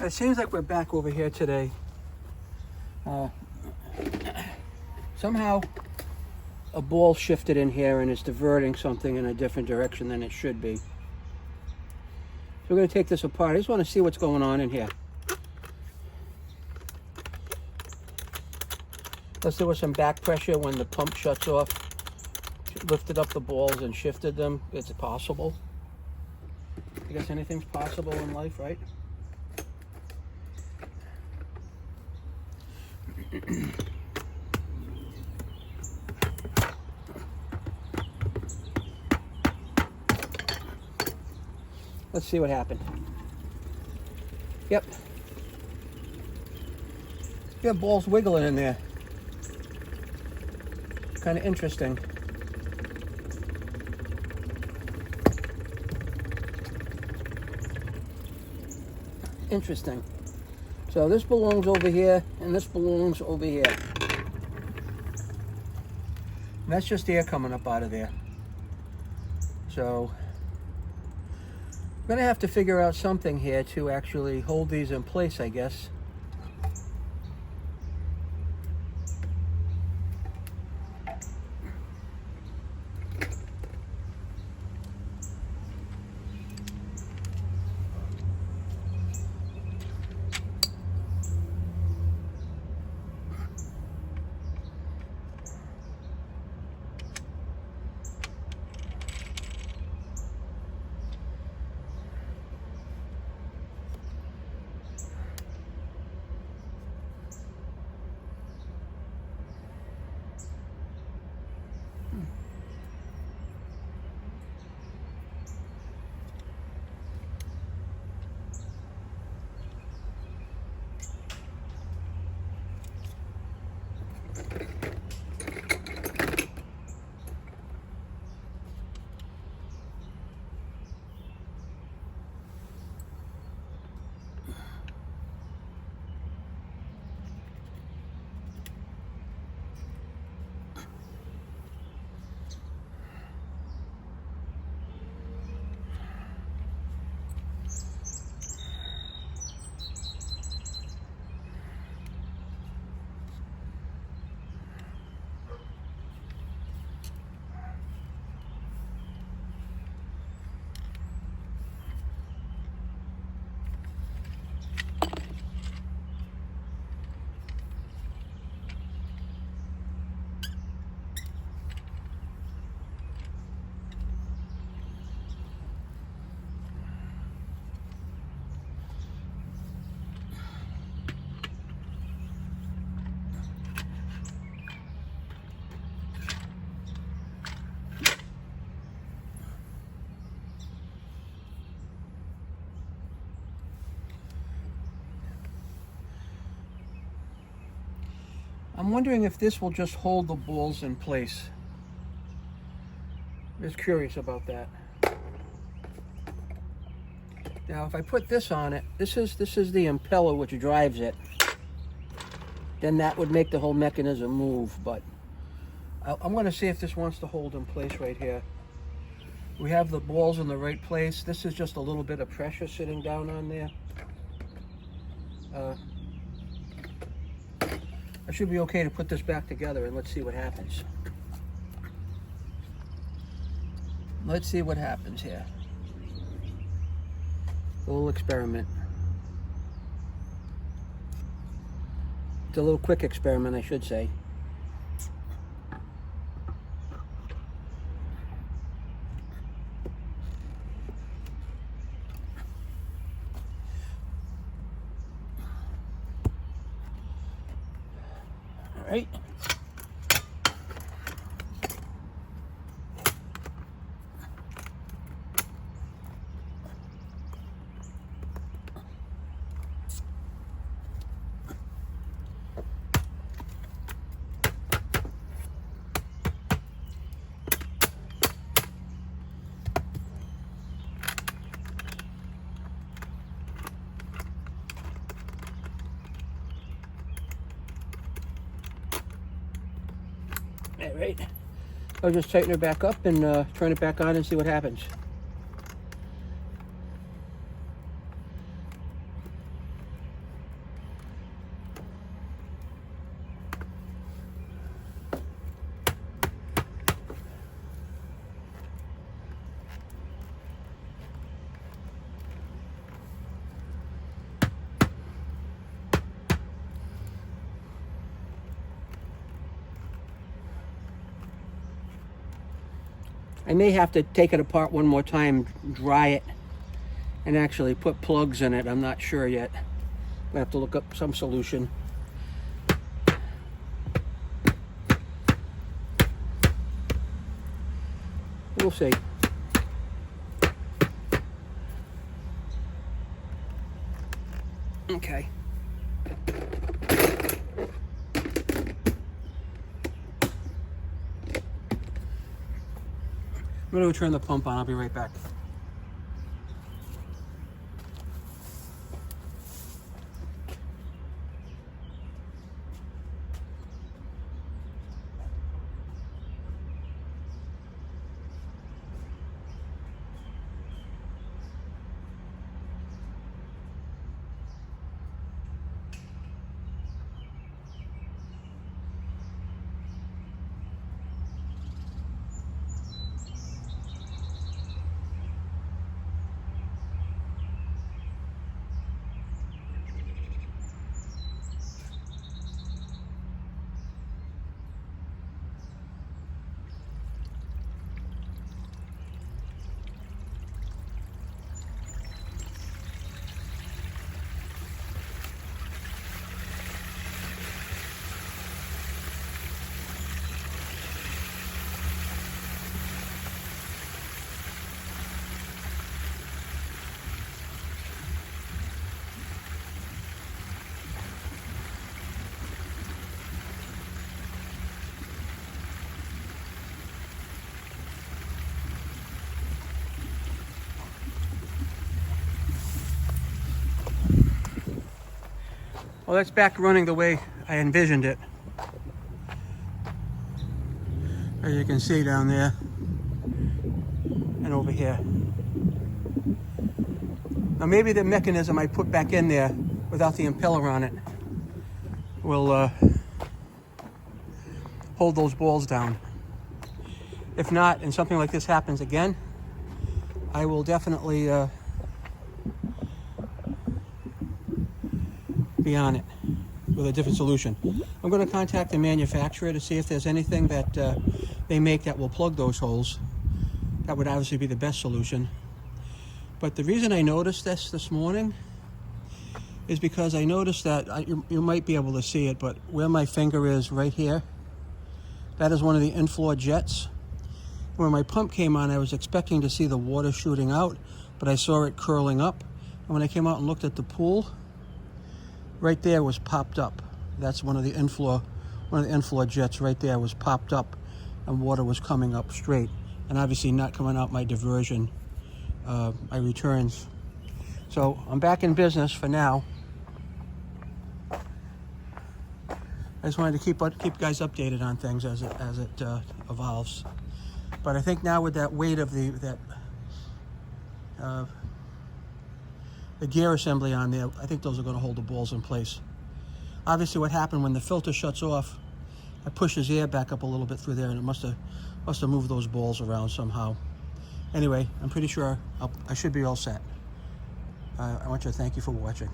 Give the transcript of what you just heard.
It seems like we're back over here today. Somehow a ball shifted in here and is diverting something in a different direction than it should be. So we're going to take this apart. I just want to see what's going on in here. Unless there was some back pressure when the pump shuts off, lifted up the balls and shifted them. It's possible. I guess anything's possible in life, right? Let's see what happened. Yep. You have balls wiggling in there. Kind of interesting. Interesting. So this belongs over here, and this belongs over here. And that's just air coming up out of there. So I'm gonna have to figure out something here to actually hold these in place, I guess. I'm wondering if this will just hold the balls in place. I'm just curious about that. Now, if I put this on it, this is the impeller which drives it. Then that would make the whole mechanism move. But I'm going to see if this wants to hold in place right here. We have the balls in the right place. This is just a little bit of pressure sitting down on there. I should be okay to put this back together, and let's see what happens. Let's see what happens here. A little experiment. It's a little quick experiment, I should say. All right. All right. I'll just tighten her back up and turn it back on and see what happens. I may have to take it apart one more time, dry it, and actually put plugs in it. I'm not sure yet. I have to look up some solution. We'll see. Okay. I'm going to turn the pump on. I'll be right back. Well, that's back running the way I envisioned it. As you can see down there and over here. Now maybe the mechanism I put back in there without the impeller on it will hold those balls down. If not, and something like this happens again, I will definitely be on it with a different solution. I'm going to contact the manufacturer to see if there's anything that they make that will plug those holes. That would obviously be the best solution. But the reason I noticed this morning is because I noticed that, you might be able to see it, but where my finger is right here, that is one of the in-floor jets. When my pump came on, I was expecting to see the water shooting out, but I saw it curling up. And when I came out and looked at the pool, right there was popped up. That's one of the in-floor jets right there was popped up, and water was coming up straight, and obviously not coming out my diversion, my returns. So I'm back in business for now. I just wanted to keep you guys updated on things as it evolves. But I think now with that weight of the gear assembly on there, I think those are going to hold the balls in place. Obviously what happened when the filter shuts off, I pushed his air back up a little bit through there, and it must have moved those balls around somehow. Anyway, I'm pretty sure I should be all set. I want you to thank you for watching.